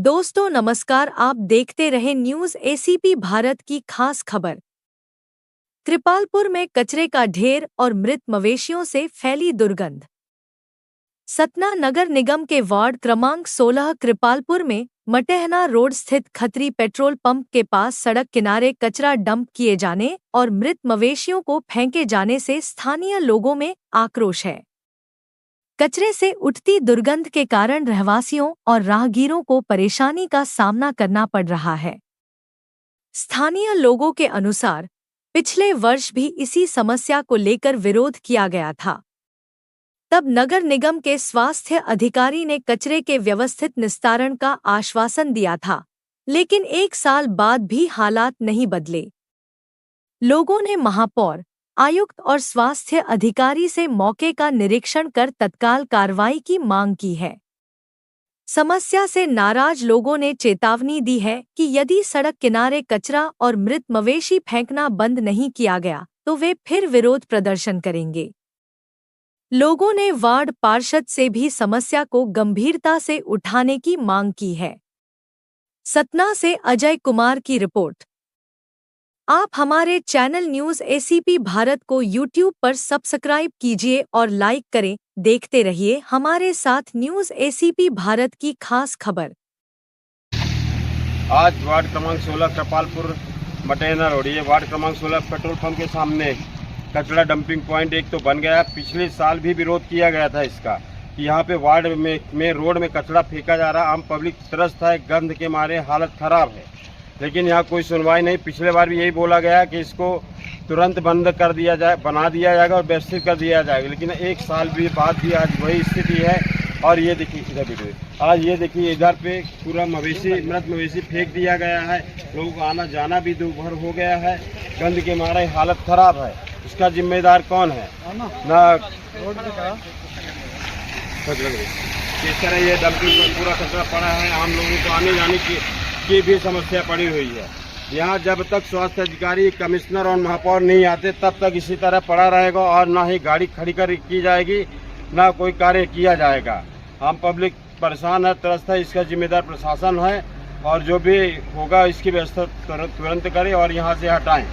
दोस्तों नमस्कार, आप देखते रहे न्यूज़ एसीपी भारत की खास खबर। कृपालपुर में कचरे का ढेर और मृत मवेशियों से फैली दुर्गंध। सतना नगर निगम के वार्ड क्रमांक 16 कृपालपुर में मटेहना रोड स्थित खत्री पेट्रोल पंप के पास सड़क किनारे कचरा डंप किए जाने और मृत मवेशियों को फेंके जाने से स्थानीय लोगों में आक्रोश है। कचरे से उठती दुर्गंध के कारण रहवासियों और राहगीरों को परेशानी का सामना करना पड़ रहा है। स्थानीय लोगों के अनुसार पिछले वर्ष भी इसी समस्या को लेकर विरोध किया गया था। तब नगर निगम के स्वास्थ्य अधिकारी ने कचरे के व्यवस्थित निस्तारण का आश्वासन दिया था, लेकिन 1 साल बाद भी हालात नहीं बदले। लोगों ने महापौर, आयुक्त और स्वास्थ्य अधिकारी से मौके का निरीक्षण कर तत्काल कार्रवाई की मांग की है। समस्या से नाराज लोगों ने चेतावनी दी है कि यदि सड़क किनारे कचरा और मृत मवेशी फेंकना बंद नहीं किया गया तो वे फिर विरोध प्रदर्शन करेंगे। लोगों ने वार्ड पार्षद से भी समस्या को गंभीरता से उठाने की मांग की है। सतना से अजय कुमार की रिपोर्ट। आप हमारे चैनल न्यूज़ एसीपी भारत को यूट्यूब पर सब्सक्राइब कीजिए और लाइक करें। देखते रहिए हमारे साथ न्यूज़ एसीपी भारत की खास खबर। आज वार्ड क्रमांक 16 कृपालपुर मटेहना रोड, ये वार्ड क्रमांक 16 पेट्रोल पंप के सामने कचरा डंपिंग पॉइंट एक तो बन गया। पिछले साल भी विरोध किया गया था इसका कि यहाँ पे वार्ड में रोड में कचरा फेंका जा रहा, आम पब्लिक त्रस्त है, गंध के मारे हालत खराब है, लेकिन यहाँ कोई सुनवाई नहीं। पिछले बार भी यही बोला गया कि इसको तुरंत बंद कर दिया जाए, बना दिया जाएगा और व्यवस्थित कर दिया जाएगा, लेकिन 1 साल भी बाद भी आज वही स्थिति है। और ये देखिए इधर वीडियो, आज ये देखिए इधर पे पूरा मृत मवेशी फेंक दिया गया है। लोगों को आना जाना भी दोपहर हो गया है, गंद के मारे हालत खराब है। इसका जिम्मेदार कौन है? ना किस तरह ये डंपिंग पर पूरा कचरा पड़ा है, आम लोगों को आने जाने की भी समस्या पड़ी हुई है। यहाँ जब तक स्वास्थ्य अधिकारी, कमिश्नर और महापौर नहीं आते तब तक इसी तरह पड़ा रहेगा और ना ही गाड़ी खड़ी की जाएगी, ना कोई कार्य किया जाएगा। आम पब्लिक परेशान है, त्रस्त है। इसका जिम्मेदार प्रशासन है और जो भी होगा इसकी व्यवस्था तुरंत करें और यहाँ से हटाएं।